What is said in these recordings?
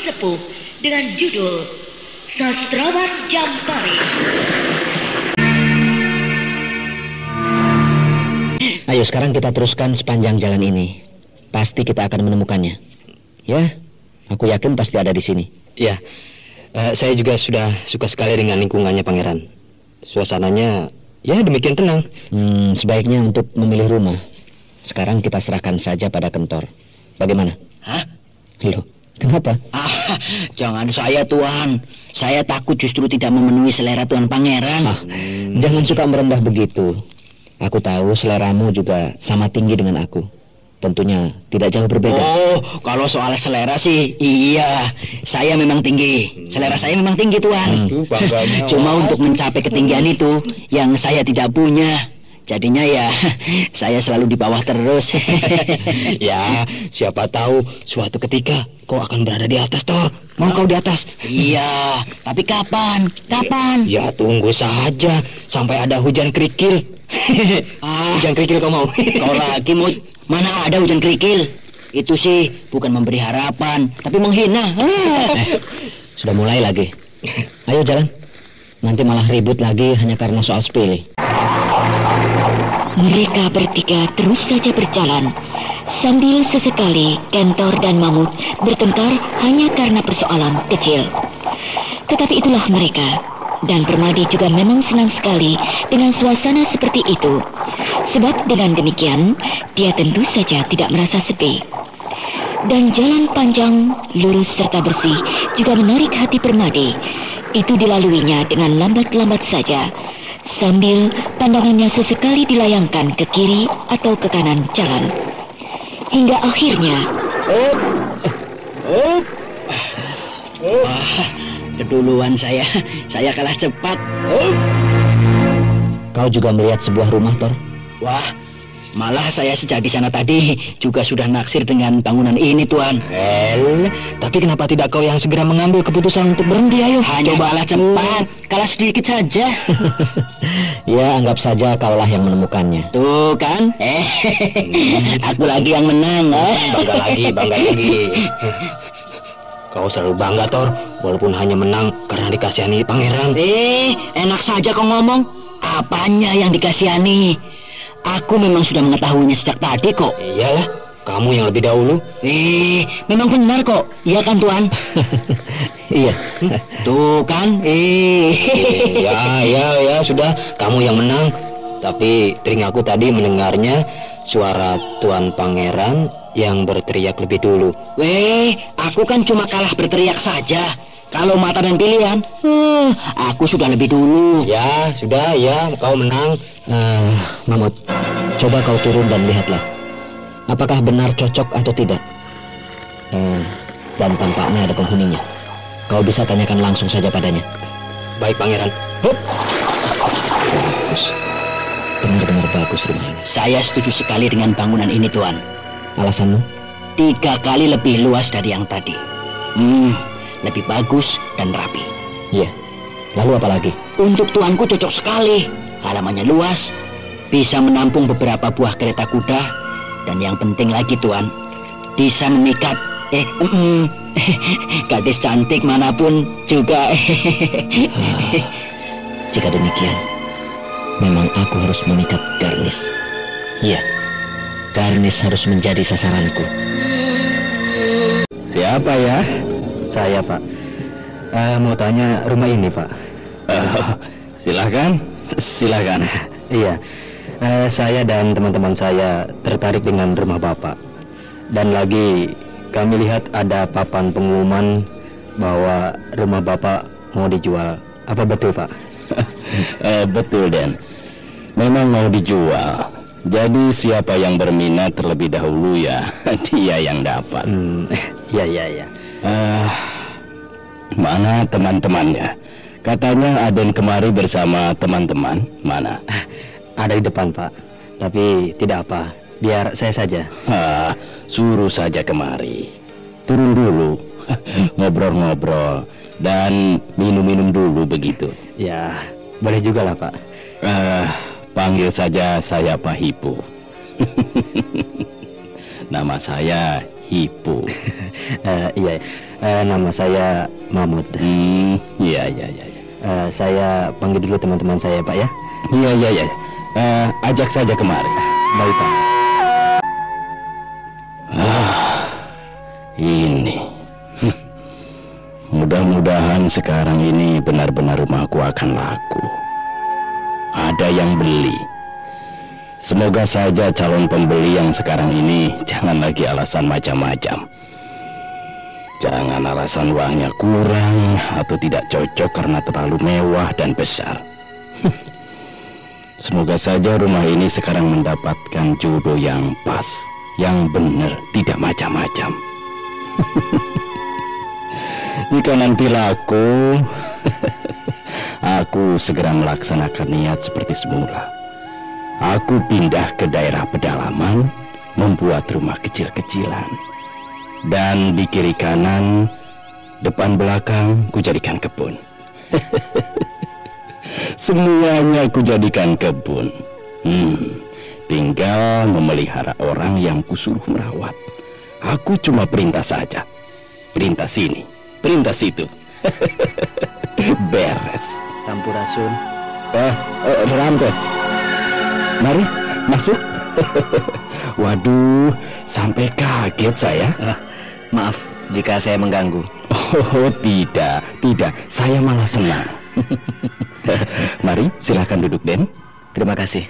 sepuh dengan judul Sastrawan Jampari. Ayo sekarang kita teruskan sepanjang jalan ini. Pasti kita akan menemukannya. Ya, aku yakin pasti ada di sini. Ya, saya juga sudah suka sekali dengan lingkungannya, Pangeran. Suasananya, ya demikian tenang. Sebaiknya untuk memilih rumah, sekarang kita serahkan saja pada Kentor. Bagaimana? Hah? Loh, kenapa? Jangan saya, Tuan. Saya takut justru tidak memenuhi selera Tuan Pangeran. Jangan suka merendah begitu. Aku tahu seleramu juga sama tinggi dengan aku. Tentunya tidak jauh berbeda. Oh, kalau soal selera sih, iya. Saya memang tinggi. Selera saya memang tinggi, Tuan. Cuma untuk mencapai ketinggian itu, yang saya tidak punya. Jadinya ya, saya selalu di bawah terus. Ya, siapa tahu suatu ketika kau akan berada di atas, Thor. Mau kau di atas? Iya, tapi kapan? Kapan? Ya, tunggu saja sampai ada hujan kerikil. Hujan kerikil kau mau? Kau lagi, Mut. Mana ada hujan kerikil? Itu sih bukan memberi harapan, tapi menghina. Sudah mulai lagi. Ayo jalan. Nanti malah ribut lagi hanya karena soal sepele. Mereka bertiga terus saja berjalan, sambil sesekali Kentor dan Mamut bertengkar hanya karena persoalan kecil. Tetapi itulah mereka, dan Permadi juga memang senang sekali dengan suasana seperti itu. Sebab dengan demikian, dia tentu saja tidak merasa sepi. Dan jalan panjang, lurus serta bersih juga menarik hati Permadi. Itu dilaluinya dengan lambat-lambat saja, sambil pandangannya sesekali dilayangkan ke kiri atau ke kanan jalan. Hingga akhirnya... Keduluan saya kalah cepat. Kau juga melihat sebuah rumah, Thor? Wah, malah saya sejak di sana tadi juga sudah naksir dengan bangunan ini, Tuan. Tapi kenapa tidak kau yang segera mengambil keputusan untuk berhenti? Ayo, hanya kalah cepat, kalah sedikit saja. Ya, anggap saja kaulah yang menemukannya. Tuh kan, aku lagi yang menang. Bangga lagi. Kau selalu bangga, Thor, walaupun hanya menang karena dikasihani pangeran. Enak saja kau ngomong. Apanya yang dikasihani? Aku memang sudah mengetahuinya sejak tadi kok. Iyalah, kamu yang lebih dahulu. Memang benar kok. Iya kan, Tuan? Iya. Tuh kan? Ya, sudah. Kamu yang menang. Tapi telingaku tadi mendengarnya suara Tuan Pangeran yang berteriak lebih dulu. Aku kan cuma kalah berteriak saja. Kalau mata dan pilihan, aku sudah lebih dulu. Ya, sudah, ya, kau menang. Mamut, coba kau turun dan lihatlah. Apakah benar cocok atau tidak? Dan tampaknya ada penghuninya. Kau bisa tanyakan langsung saja padanya. Baik, Pangeran. Bagus. Benar-benar bagus rumah ini. Saya setuju sekali dengan bangunan ini, Tuan. Alasanmu? 3 kali lebih luas dari yang tadi. Lebih bagus dan rapi. Iya. Lalu apa lagi? Untuk tuanku cocok sekali. Halamannya luas, bisa menampung beberapa buah kereta kuda, dan yang penting lagi, Tuan, bisa memikat gadis cantik manapun juga. Jika demikian, memang aku harus memikat Garnis. Iya, Garnis harus menjadi sasaranku. Siapa ya? Saya, Pak. Mau tanya rumah ini, Pak. Silahkan. Iya. Saya dan teman-teman saya tertarik dengan rumah Bapak. Dan lagi kami lihat ada papan pengumuman bahwa rumah Bapak mau dijual. Apa betul, Pak? Betul, Den. Memang mau dijual. Jadi siapa yang berminat terlebih dahulu ya, dia yang dapat. Iya. Mana teman-temannya? Katanya Aden kemari bersama teman-teman. Mana? Ada di depan, Pak. Tapi tidak apa, biar saya saja. Suruh saja kemari. Turun dulu, ngobrol-ngobrol, dan minum-minum dulu begitu. Ya, boleh juga lah, Pak. Panggil saja saya Pak Hipo. Nama saya Hipo. Iya. Nama saya Mahmud. Iya. Saya panggil dulu teman-teman saya, Pak ya. Iya. Ajak saja kemari. Baik, Pak. Ini. Mudah-mudahan sekarang ini benar-benar rumahku akan laku. Ada yang beli. Semoga saja calon pembeli yang sekarang ini jangan lagi alasan macam-macam. Jangan alasan uangnya kurang atau tidak cocok karena terlalu mewah dan besar. Semoga saja rumah ini sekarang mendapatkan jodoh yang pas, yang benar, tidak macam-macam. Jika nanti laku, aku segera melaksanakan niat seperti semula. Aku pindah ke daerah pedalaman, membuat rumah kecil-kecilan. Dan di kiri kanan, depan belakang, kujadikan kebun. Semuanya kujadikan kebun. Tinggal memelihara orang yang kusuruh merawat. Aku cuma perintah saja. Perintah sini, perintah situ. Beres. Sampurasun. Ramdes. Mari, masuk. Waduh, sampai kaget saya. Maaf jika saya mengganggu. Oh, tidak. Saya malah senang. Mari, silakan duduk, Den. Terima kasih.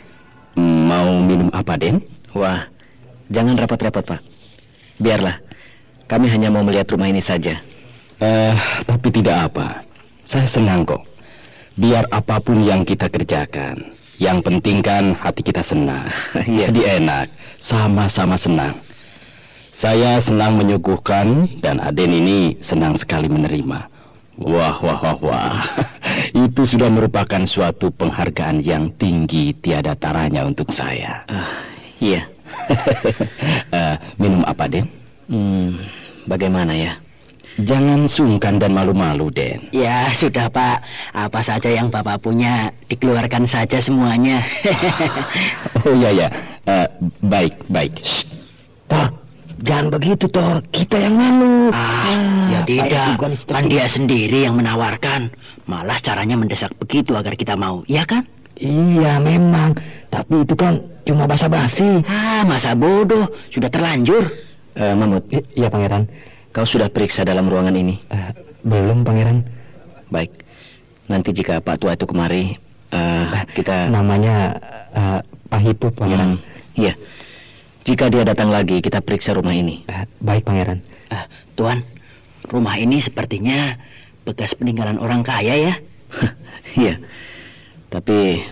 Mau minum apa, Den? Wah, jangan repot-repot, Pak. Biarlah, kami hanya mau melihat rumah ini saja. Tapi tidak apa. Saya senang kok. Biar apapun yang kita kerjakan, yang penting kan hati kita senang. Jadi enak, sama-sama senang. Saya senang menyuguhkan dan Aden ini senang sekali menerima. Wah. Itu sudah merupakan suatu penghargaan yang tinggi tiada taranya untuk saya. Iya. Minum apa, Den? Bagaimana ya? Jangan sungkan dan malu-malu, Den. Ya, sudah, Pak. Apa saja yang Bapak punya, dikeluarkan saja semuanya. Oh, ya. Baik. Shh. Tor, jangan begitu, Tor. Kita yang malu. Ya tidak. Kan dia sendiri yang menawarkan. Malah caranya mendesak begitu agar kita mau. Iya kan? Iya, memang. Tapi itu kan cuma basa-basi. Masa bodoh. Sudah terlanjur. Mahmud. Iya, Pangeran. Kau sudah periksa dalam ruangan ini? Belum, Pangeran. Baik. Nanti jika Pak Tua itu kemari, kita... Namanya Pak Hipu, Pangeran. Iya. Jika dia datang lagi, kita periksa rumah ini. Baik, Pangeran. Tuan, rumah ini sepertinya bekas peninggalan orang kaya ya? Iya. Tapi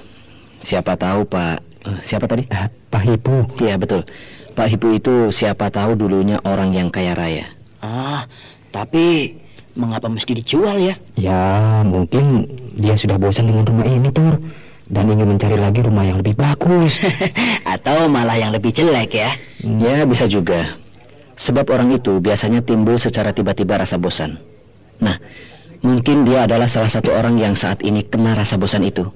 siapa tahu, Pak... siapa tadi? Pak Hipu. Iya, betul. Pak Hipu itu siapa tahu dulunya orang yang kaya raya. Tapi mengapa mesti dijual ya? Ya, mungkin dia sudah bosan dengan rumah ini, Tur. Dan ingin mencari lagi rumah yang lebih bagus. Atau malah yang lebih jelek ya? Ya, bisa juga. Sebab orang itu biasanya timbul secara tiba-tiba rasa bosan. Nah, mungkin dia adalah salah satu orang yang saat ini kena rasa bosan itu.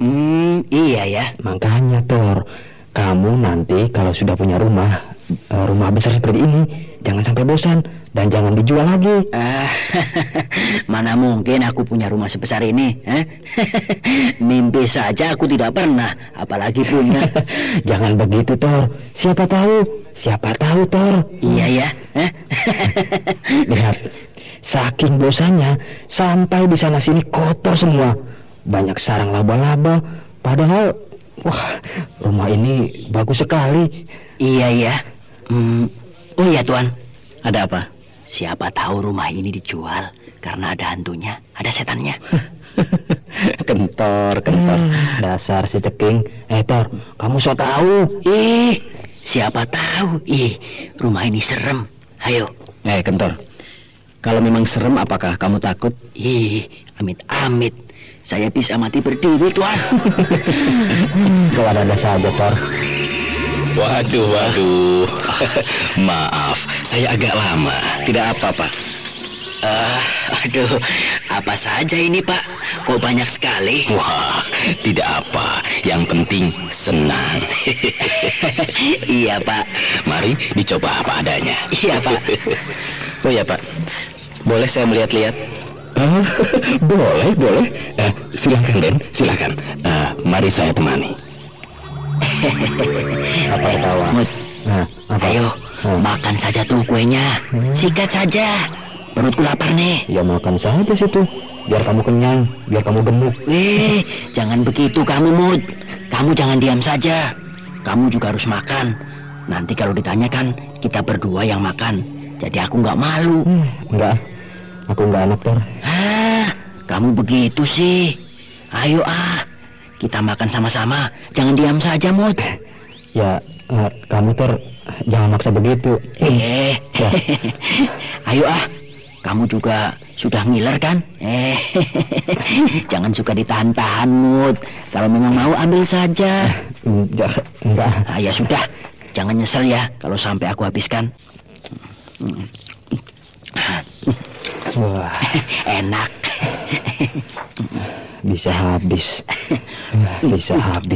Iya ya. Makanya, Tur, kamu nanti kalau sudah punya rumah besar seperti ini, jangan sampai bosan dan jangan dijual lagi. Mana mungkin aku punya rumah sebesar ini? Mimpi saja aku tidak pernah, apalagi punya. Jangan begitu, Tor. Siapa tahu, Tor. Iya ya. Lihat, saking bosannya sampai di sana sini kotor semua. Banyak sarang laba-laba. Padahal, wah, rumah ini bagus sekali. Iya ya. Oh ya, Tuan. Ada apa? Siapa tahu rumah ini dijual karena ada hantunya, ada setannya. Kentor. Dasar si ceking. Tor, kamu so tahu. Siapa tahu. Rumah ini serem. Ayo. Kentor. Kalau memang serem, apakah kamu takut? Amit-amit. Saya bisa mati berdiri, Tuan. Kau ada saja, Tor. Waduh. Maaf, saya agak lama. Tidak apa, Pak. Apa saja ini, Pak? Kok banyak sekali? Wah, tidak apa. Yang penting senang. Iya, Pak. Mari dicoba apa adanya. Iya, Pak. Oh ya, Pak. Boleh saya melihat-lihat? Boleh. Silakan, Den, silakan. Mari saya temani. Apa kawan? Mut, ayo, makan saja tuh kuenya. Sikat saja. Perutku lapar nih. Ya makan saja situ. Biar kamu kenyang, biar kamu gemuk. Jangan begitu kamu, Mut. Kamu jangan diam saja. Kamu juga harus makan. Nanti kalau ditanyakan, kita berdua yang makan. Jadi aku nggak malu. Enggak, aku nggak enak, Tor. Kamu begitu sih. Ayo kita makan sama-sama. Jangan diam saja, Mut. Ya, kamu, Tor, jangan maksa begitu. Ya. Ayo kamu juga sudah ngiler kan? Jangan suka ditahan-tahan, Mut. Kalau memang mau ambil saja. Enggak. Ya sudah, jangan nyesel ya kalau sampai aku habiskan. Wah, enak. Bisa habis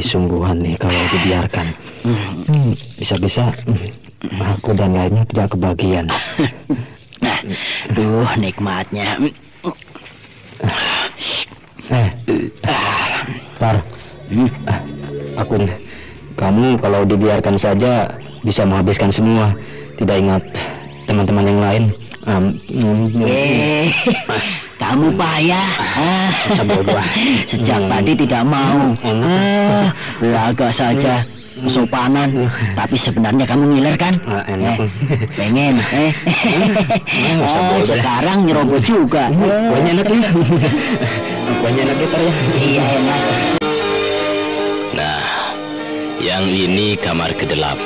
sungguhan nih kalau dibiarkan. Bisa-bisa aku dan lainnya tidak kebagian. Duh, nikmatnya. Tar, kamu kalau dibiarkan saja bisa menghabiskan semua. Tidak ingat teman-teman yang lain. Kamu payah. Sejak tadi tidak mau. Laga saja. Kesopanan, tapi sebenarnya kamu ngiler kan? Pengen, sekarang nyerobot juga. Kuenya enak ya? Kuenya enak ya? Iya, enak. Nah, yang ini kamar ke-8,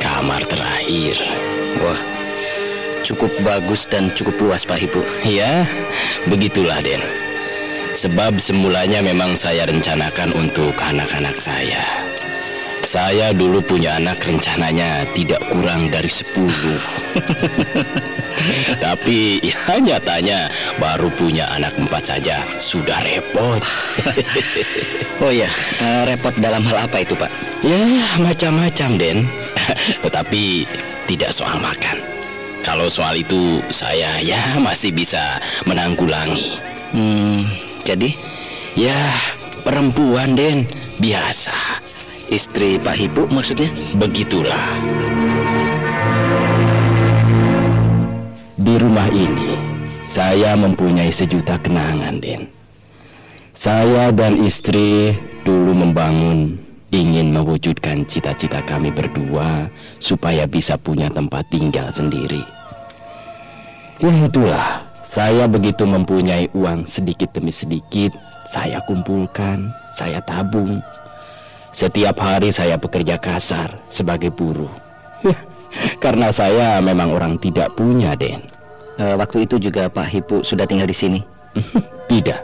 kamar terakhir. Wah, cukup bagus dan cukup luas, Pak Ibu. Ya, begitulah, Den. Sebab semulanya memang saya rencanakan untuk anak-anak saya. Saya dulu punya anak rencananya tidak kurang dari 10. Tapi ya nyatanya baru punya anak 4 saja. Sudah repot. Oh ya, repot dalam hal apa itu, Pak? Ya, macam-macam, Den. Tetapi tidak soal makan. Kalau soal itu saya ya masih bisa menanggulangi. Jadi? Ya, perempuan, Den. Biasa. Istri Pak Ibu maksudnya? Begitulah. Di rumah ini, saya mempunyai sejuta kenangan, Den. Saya dan istri dulu membangun, ingin mewujudkan cita-cita kami berdua supaya bisa punya tempat tinggal sendiri. Ya itulah, saya begitu mempunyai uang sedikit demi sedikit, saya kumpulkan, saya tabung. Setiap hari saya bekerja kasar sebagai buruh. Karena saya memang orang tidak punya, Den. Waktu itu juga Pak Hipu sudah tinggal di sini? Tidak,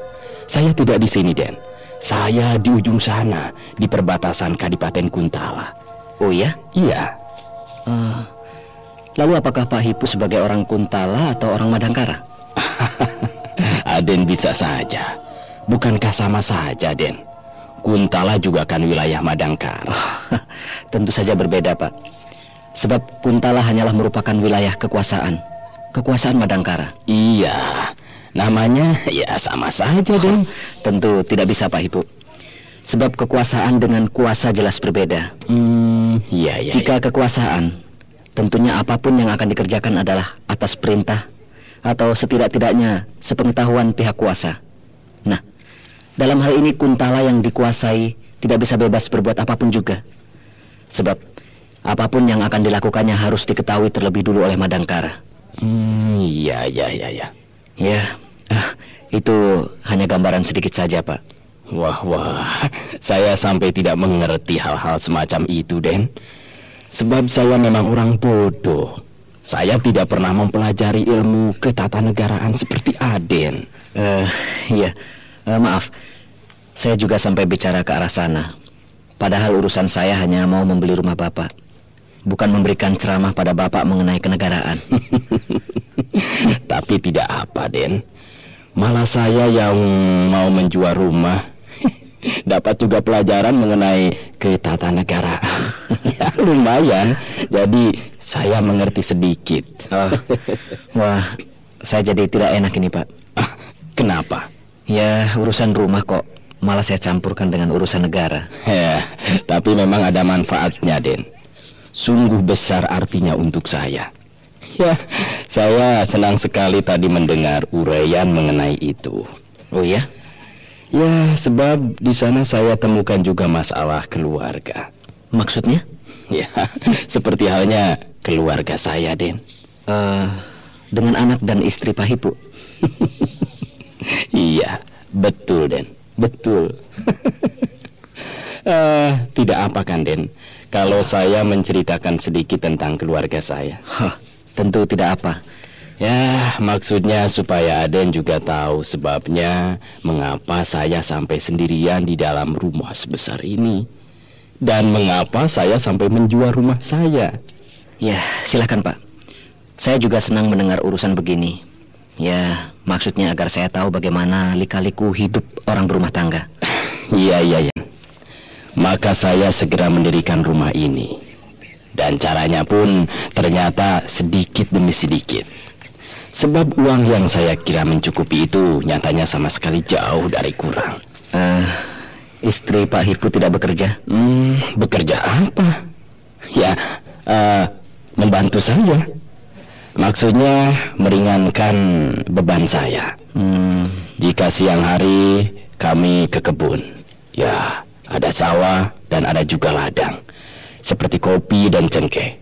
saya tidak di sini, Den. Saya di ujung sana, di perbatasan Kadipaten Kuntala. Oh ya? Iya. Lalu apakah Pak Hipu sebagai orang Kuntala atau orang Madangkara? Aden bisa saja. Bukankah sama saja, Den? Kuntala juga kan wilayah Madangkara. Tentu saja berbeda, Pak. Sebab Kuntala hanyalah merupakan wilayah kekuasaan Madangkara. Iya, namanya ya sama saja, Den. Tentu tidak bisa, Pak Hipu. Sebab kekuasaan dengan kuasa jelas berbeda. Iya. Jika kekuasaan, tentunya apapun yang akan dikerjakan adalah atas perintah atau setidak-tidaknya sepengetahuan pihak kuasa. Nah, dalam hal ini Kuntala yang dikuasai tidak bisa bebas berbuat apapun juga. Sebab apapun yang akan dilakukannya harus diketahui terlebih dulu oleh Madangkara. Iya. Ya, itu hanya gambaran sedikit saja, Pak. Wah, saya sampai tidak mengerti hal-hal semacam itu, Den. Sebab saya memang orang bodoh. Saya tidak pernah mempelajari ilmu ketatanegaraan seperti Aden. Iya. Maaf, saya juga sampai bicara ke arah sana. Padahal urusan saya hanya mau membeli rumah Bapak, bukan memberikan ceramah pada Bapak mengenai kenegaraan. Tapi tidak apa, Den. Malah saya yang mau menjual rumah dapat juga pelajaran mengenai ketatanegaraan. Ya, lumayan. Jadi saya mengerti sedikit. Wah, saya jadi tidak enak ini, Pak. Kenapa? Ya, urusan rumah kok malah saya campurkan dengan urusan negara. Ya, tapi memang ada manfaatnya, Den. Sungguh besar artinya untuk saya. Ya, saya senang sekali tadi mendengar uraian mengenai itu. Oh ya? Ya, sebab di sana saya temukan juga masalah keluarga. Maksudnya? Ya, seperti halnya keluarga saya, Den. Dengan anak dan istri Pak Hipu. Iya, betul, Den. Betul. Tidak apa kan, Den, kalau saya menceritakan sedikit tentang keluarga saya? Tentu tidak apa. Ya, maksudnya supaya Aden juga tahu sebabnya mengapa saya sampai sendirian di dalam rumah sebesar ini. Dan mengapa saya sampai menjual rumah saya. Ya, silakan, Pak. Saya juga senang mendengar urusan begini. Ya, maksudnya agar saya tahu bagaimana lika-liku hidup orang berumah tangga. Iya. Maka saya segera mendirikan rumah ini. Dan caranya pun ternyata sedikit demi sedikit. Sebab uang yang saya kira mencukupi itu nyatanya sama sekali jauh dari kurang. Istri Pak Hipu tidak bekerja? Bekerja apa? Ya, membantu saya. Maksudnya meringankan beban saya. Jika siang hari kami ke kebun, ya ada sawah dan ada juga ladang, seperti kopi dan cengkeh.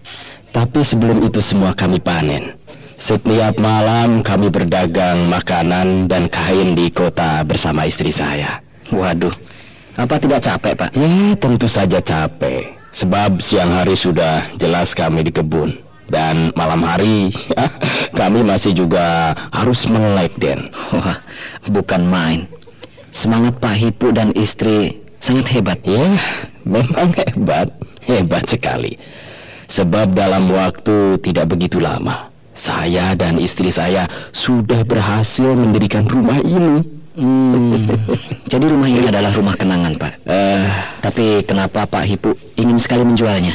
Tapi sebelum itu semua kami panen. Setiap malam kami berdagang makanan dan kain di kota bersama istri saya. Waduh, apa tidak capek, Pak? Ya, tentu saja capek. Sebab siang hari sudah jelas kami di kebun. Dan malam hari kami masih juga harus melek, Den. Wah, bukan main. Semangat Pak Hipu dan istri sangat hebat. Ya, memang hebat. Hebat sekali. Sebab dalam waktu tidak begitu lama, saya dan istri saya sudah berhasil mendirikan rumah ini. Jadi rumah ini adalah rumah kenangan, Pak. Tapi kenapa Pak Hipu ingin sekali menjualnya?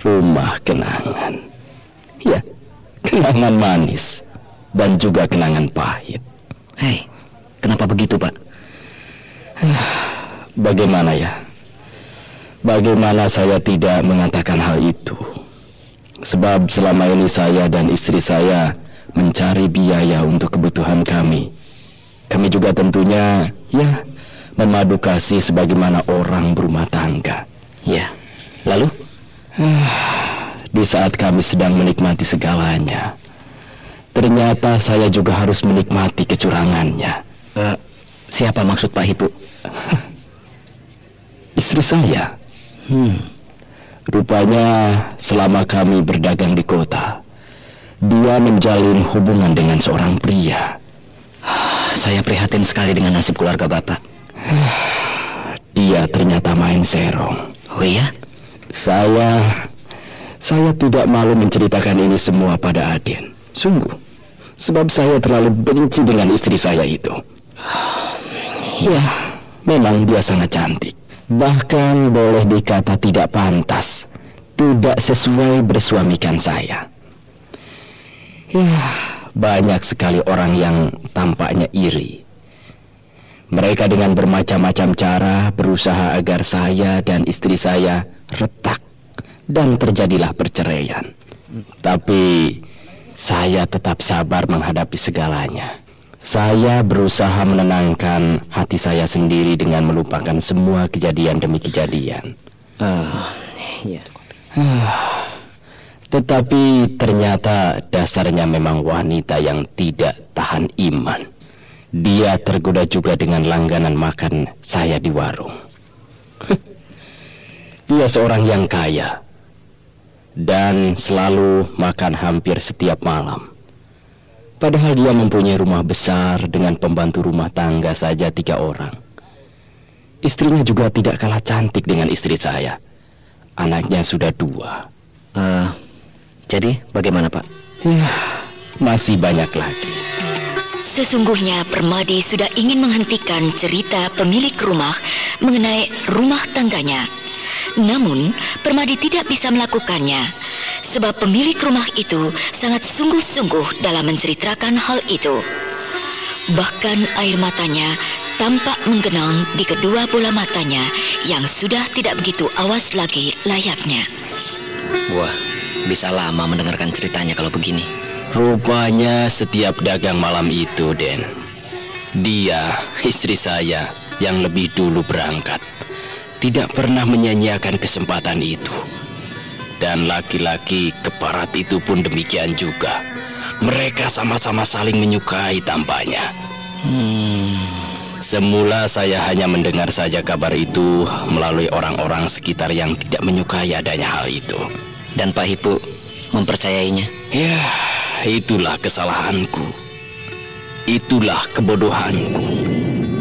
Rumah kenangan. Ya, kenangan manis dan juga kenangan pahit. Hei, kenapa begitu, Pak? Bagaimana ya? Bagaimana saya tidak mengatakan hal itu? Sebab selama ini saya dan istri saya mencari biaya untuk kebutuhan kami. Kami juga tentunya, ya, memadu kasih sebagaimana orang berumah tangga. Ya, lalu? Di saat kami sedang menikmati segalanya, ternyata saya juga harus menikmati kecurangannya. Siapa maksud Pak Hipu? Istri saya. Rupanya selama kami berdagang di kota, dia menjalin hubungan dengan seorang pria. Saya prihatin sekali dengan nasib keluarga Bapak. Dia ternyata main serong. Oh iya? Saya tidak malu menceritakan ini semua pada Aden. Sungguh. Sebab saya terlalu benci dengan istri saya itu. Ya, memang dia sangat cantik. Bahkan boleh dikata tidak pantas, tidak sesuai bersuamikan saya. Ya, banyak sekali orang yang tampaknya iri. Mereka dengan bermacam-macam cara berusaha agar saya dan istri saya retak dan terjadilah perceraian. Tapi saya tetap sabar menghadapi segalanya. Saya berusaha menenangkan hati saya sendiri dengan melupakan semua kejadian demi kejadian. Tetapi ternyata dasarnya memang wanita yang tidak tahan iman. Dia tergoda juga dengan langganan makan saya di warung. Dia seorang yang kaya dan selalu makan hampir setiap malam. Padahal dia mempunyai rumah besar dengan pembantu rumah tangga saja 3 orang. Istrinya juga tidak kalah cantik dengan istri saya. Anaknya sudah 2. Jadi bagaimana, Pak? Ya, masih banyak lagi. Sesungguhnya Permadi sudah ingin menghentikan cerita pemilik rumah mengenai rumah tangganya. Namun Permadi tidak bisa melakukannya. sebab pemilik rumah itu sangat sungguh-sungguh dalam menceritakan hal itu. Bahkan air matanya tampak menggenang di kedua bola matanya yang sudah tidak begitu awas lagi layaknya. Wah, bisa lama mendengarkan ceritanya kalau begini. Rupanya setiap dagang malam itu, Den, dia, istri saya, yang lebih dulu berangkat, tidak pernah menyanyiakan kesempatan itu. Dan laki-laki keparat itu pun demikian juga. Mereka sama-sama saling menyukai tampaknya. Semula saya hanya mendengar saja kabar itu melalui orang-orang sekitar yang tidak menyukai adanya hal itu. Dan Pak Hipu mempercayainya? Ya, itulah kesalahanku. Itulah kebodohanku.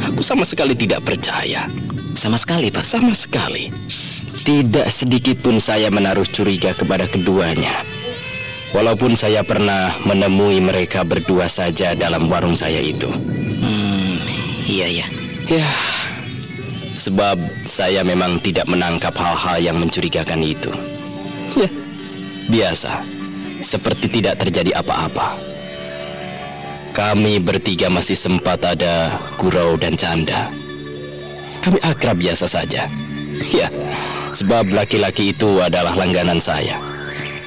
Aku sama sekali tidak percaya. Sama sekali, Pak? Sama sekali. Tidak sedikit pun saya menaruh curiga kepada keduanya. Walaupun saya pernah menemui mereka berdua saja dalam warung saya itu. Iya. Ya, sebab saya memang tidak menangkap hal-hal yang mencurigakan itu. Ya, biasa. Seperti tidak terjadi apa-apa. Kami bertiga masih sempat ada gurau dan canda. Kami akrab biasa saja. Ya, sebab laki-laki itu adalah langganan saya.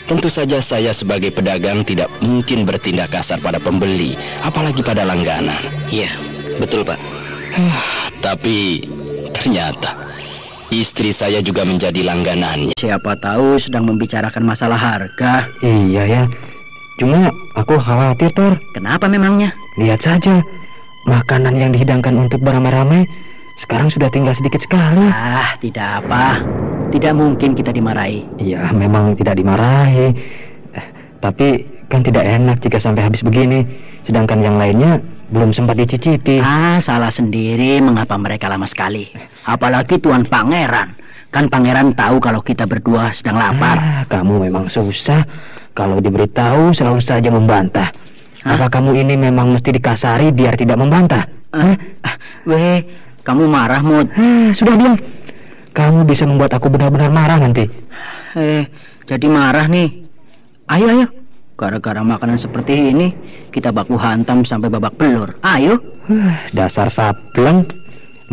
Tentu saja saya sebagai pedagang tidak mungkin bertindak kasar pada pembeli, apalagi pada langganan. Iya, betul, Pak. Tapi ternyata istri saya juga menjadi langganannya. Siapa tahu sedang membicarakan masalah harga. Iya ya. Cuma aku khawatir, Tor. Kenapa memangnya? Lihat saja, makanan yang dihidangkan untuk beramai-ramai sekarang sudah tinggal sedikit sekali. Tidak apa. Tidak mungkin kita dimarahi. Iya, memang tidak dimarahi. Tapi kan tidak enak jika sampai habis begini. Sedangkan yang lainnya belum sempat dicicipi. Salah sendiri mengapa mereka lama sekali. Apalagi Tuan Pangeran. Kan Pangeran tahu kalau kita berdua sedang lapar. Kamu memang susah. Kalau diberitahu selalu saja membantah. Apa kamu ini memang mesti dikasari biar tidak membantah? Kamu marah, Mut. Sudah diam. Kamu bisa membuat aku benar-benar marah nanti. Jadi marah nih. Ayo. Gara-gara makanan seperti ini, kita baku hantam sampai babak belur. Ayo. Dasar sableng.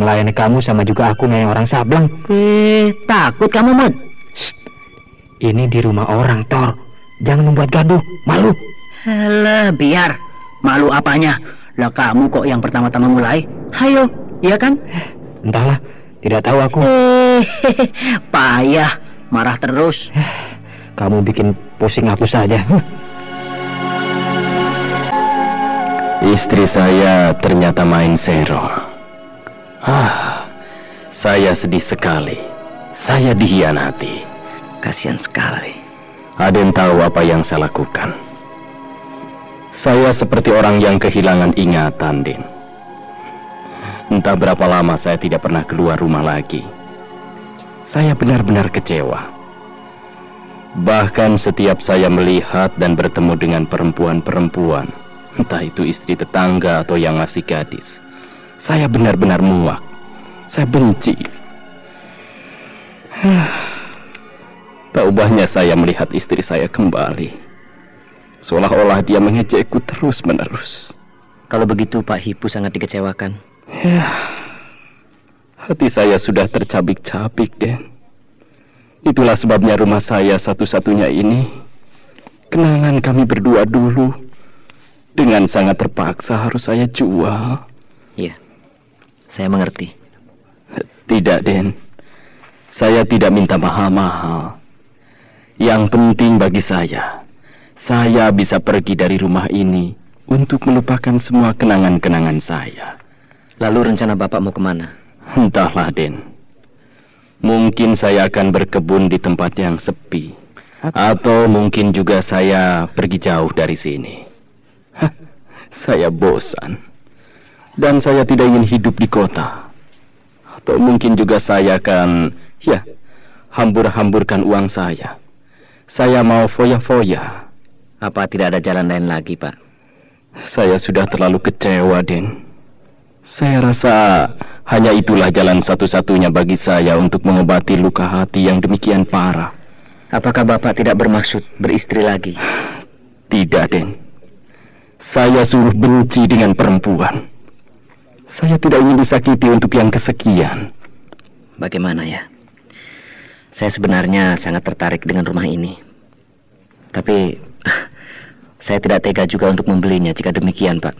Melayani kamu sama juga aku nih orang sableng. Takut kamu, Mut? Ini di rumah orang, Tor. Jangan membuat gaduh. Malu. Biar. Malu apanya? Lah kamu kok yang pertama-tama mulai. Ayo, iya kan? Entahlah. Tidak tahu aku. Payah, marah terus. Kamu bikin pusing aku saja. Istri saya ternyata main sero. Saya sedih sekali. Saya dihianati. Kasihan sekali. Aden tahu apa yang saya lakukan. Saya seperti orang yang kehilangan ingatan, Den. Entah berapa lama saya tidak pernah keluar rumah lagi. Saya benar-benar kecewa. Bahkan setiap saya melihat dan bertemu dengan perempuan-perempuan, entah itu istri tetangga atau yang masih gadis, saya benar-benar muak. Saya benci. Tak ubahnya saya melihat istri saya kembali. Seolah-olah dia mengejekku terus-menerus. Kalau begitu Pak Hipu sangat dikecewakan. Ya, hati saya sudah tercabik-cabik, Den. Itulah sebabnya rumah saya satu-satunya ini, kenangan kami berdua dulu, dengan sangat terpaksa harus saya jual. Iya, saya mengerti. Tidak, Den. Saya tidak minta mahal-mahal. Yang penting bagi saya bisa pergi dari rumah ini untuk melupakan semua kenangan-kenangan saya. Lalu rencana Bapak mau kemana? Entahlah, Den. Mungkin saya akan berkebun di tempat yang sepi. Atau mungkin juga saya pergi jauh dari sini. Saya bosan. Dan saya tidak ingin hidup di kota. Atau mungkin juga saya akan, hambur-hamburkan uang saya. Saya mau foya-foya. Apa tidak ada jalan lain lagi, Pak? Saya sudah terlalu kecewa, Den. Saya rasa hanya itulah jalan satu-satunya bagi saya untuk mengobati luka hati yang demikian parah. Apakah Bapak tidak bermaksud beristri lagi? Tidak, Den. Saya suruh benci dengan perempuan. Saya tidak ingin disakiti untuk yang kesekian. Bagaimana ya? Saya sebenarnya sangat tertarik dengan rumah ini. Tapi saya tidak tega juga untuk membelinya jika demikian, Pak.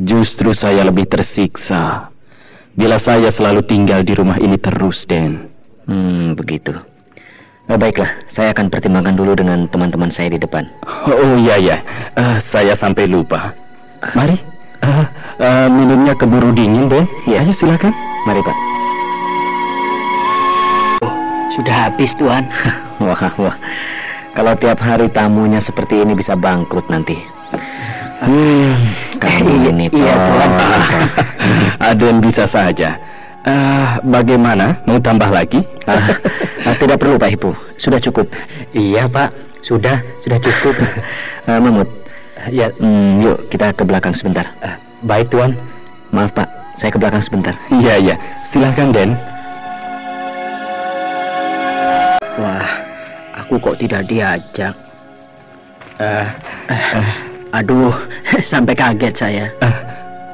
Justru saya lebih tersiksa bila saya selalu tinggal di rumah ini terus, Den. Begitu. Baiklah, saya akan pertimbangkan dulu dengan teman-teman saya di depan. Oh iya, saya sampai lupa. Mari, minumnya keburu dingin, Den. Ya, ayo silakan. Mari, Pak. Sudah habis, Tuan. Wah. Kalau tiap hari tamunya seperti ini bisa bangkrut nanti. Kamu ini, Pak. Iya, Tuan. Aden bisa saja. Bagaimana? Mau tambah lagi? Tidak perlu, Pak Ibu. Sudah cukup. Iya, Pak. Sudah cukup. Mamut. Ya, yuk kita ke belakang sebentar. baik, Tuan. Maaf, Pak. Saya ke belakang sebentar. Iya. Silakan, Den. Wah, aku kok tidak diajak. Aduh, sampai kaget saya.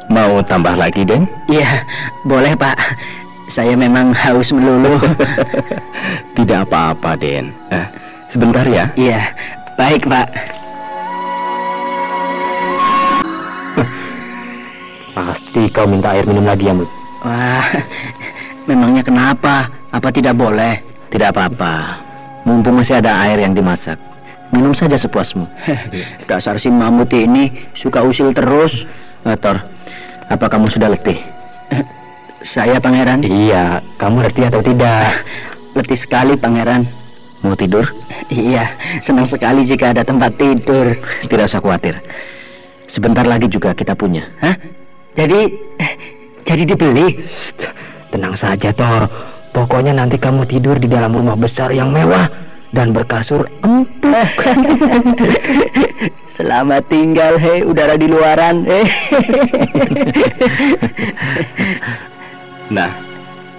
Mau tambah lagi, Den? Iya, boleh, Pak. Saya memang haus melulu. Tidak apa-apa, Den. Sebentar ya. Iya, baik, Pak. Pasti kau minta air minum lagi ya, Mut? Wah, memangnya kenapa? Apa tidak boleh? Tidak apa-apa. Mumpung masih ada air yang dimasak, minum saja sepuasmu. Dasar si Mamut ini suka usil terus. Thor, apa kamu sudah letih? Saya, Pangeran. Iya, kamu letih atau tidak? Letih sekali, Pangeran. Mau tidur? Iya, senang sekali jika ada tempat tidur. Tidak usah khawatir. Sebentar lagi juga kita punya. Hah? Jadi dibeli? Tenang saja, Thor. Pokoknya nanti kamu tidur di dalam rumah besar yang mewah dan berkasur empuk. Selamat tinggal, hei udara di luaran. Nah,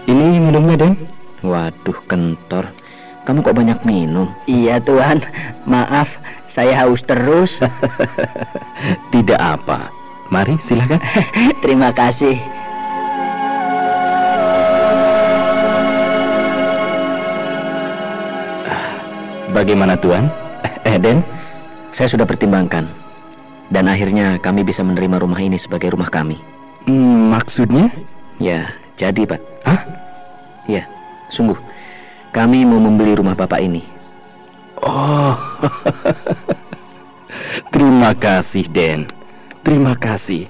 ini minumnya, Den. Waduh, Kentor. Kamu kok banyak minum? Iya, Tuan. Maaf, saya haus terus. Tidak apa. Mari, silakan. Terima kasih. Bagaimana, Tuan? Den? Saya sudah pertimbangkan. Dan akhirnya kami bisa menerima rumah ini sebagai rumah kami. Maksudnya? Ya, jadi, Pak. Hah? Ya, sungguh. Kami mau membeli rumah Bapak ini. Oh, terima kasih, Den. Terima kasih.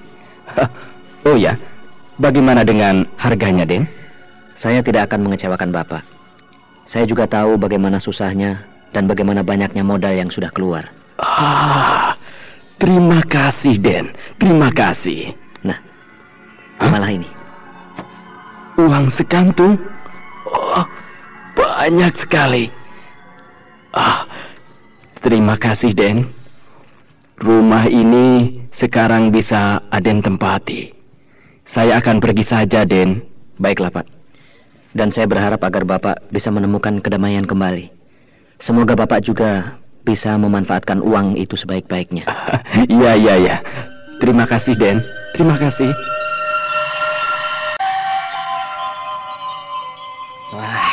Oh ya, bagaimana dengan harganya, Den? Saya tidak akan mengecewakan Bapak. Saya juga tahu bagaimana susahnya dan bagaimana banyaknya modal yang sudah keluar. Terima kasih, Den. Terima kasih. Nah, malah ini. Uang sekantung? Oh, banyak sekali. Terima kasih, Den. Rumah ini sekarang bisa Aden tempati. Saya akan pergi saja, Den. Baiklah, Pak. Dan saya berharap agar Bapak bisa menemukan kedamaian kembali. Semoga Bapak juga bisa memanfaatkan uang itu sebaik-baiknya. Iya. Terima kasih, Den. Terima kasih. Wah,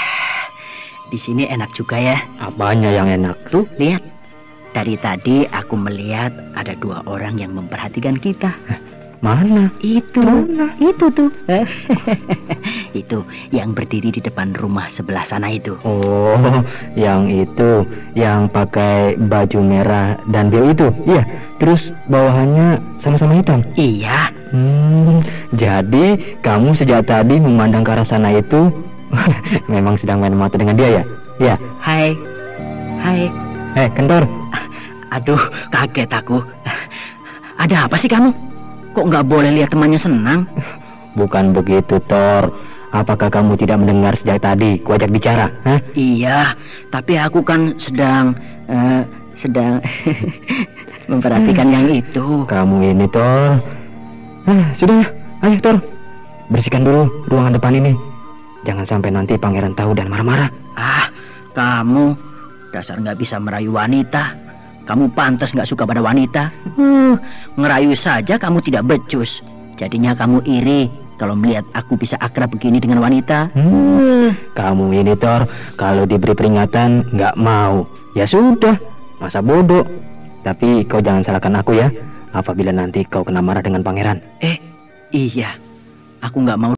di sini enak juga ya. Apanya yang enak? Tuh, lihat. Dari tadi aku melihat ada 2 orang yang memperhatikan kita. Mana? Itu tuh. Itu yang berdiri di depan rumah sebelah sana itu. Oh, yang itu, yang pakai baju merah dan biru itu. Iya, terus bawahannya sama-sama hitam. Iya. Jadi kamu sejak tadi memandang ke arah sana itu memang sedang main mata dengan dia ya? Iya. Hai. Kentor. Aduh, kaget aku. Ada apa sih kamu? Kok nggak boleh lihat temannya senang? Bukan begitu, Thor. Apakah kamu tidak mendengar sejak tadi kuajak bicara? Hah? Iya, tapi aku kan sedang memperhatikan yang itu. Kamu ini, Thor. Sudah, ayo Thor. Bersihkan dulu ruangan depan ini. Jangan sampai nanti pangeran tahu dan marah-marah. Kamu dasar nggak bisa merayu wanita. Kamu pantas nggak suka pada wanita. Ngerayu saja kamu tidak becus. Jadinya kamu iri kalau melihat aku bisa akrab begini dengan wanita. Kamu ini Thor, kalau diberi peringatan nggak mau, ya sudah, masa bodoh. Tapi kau jangan salahkan aku ya, apabila nanti kau kena marah dengan pangeran. Iya, aku nggak mau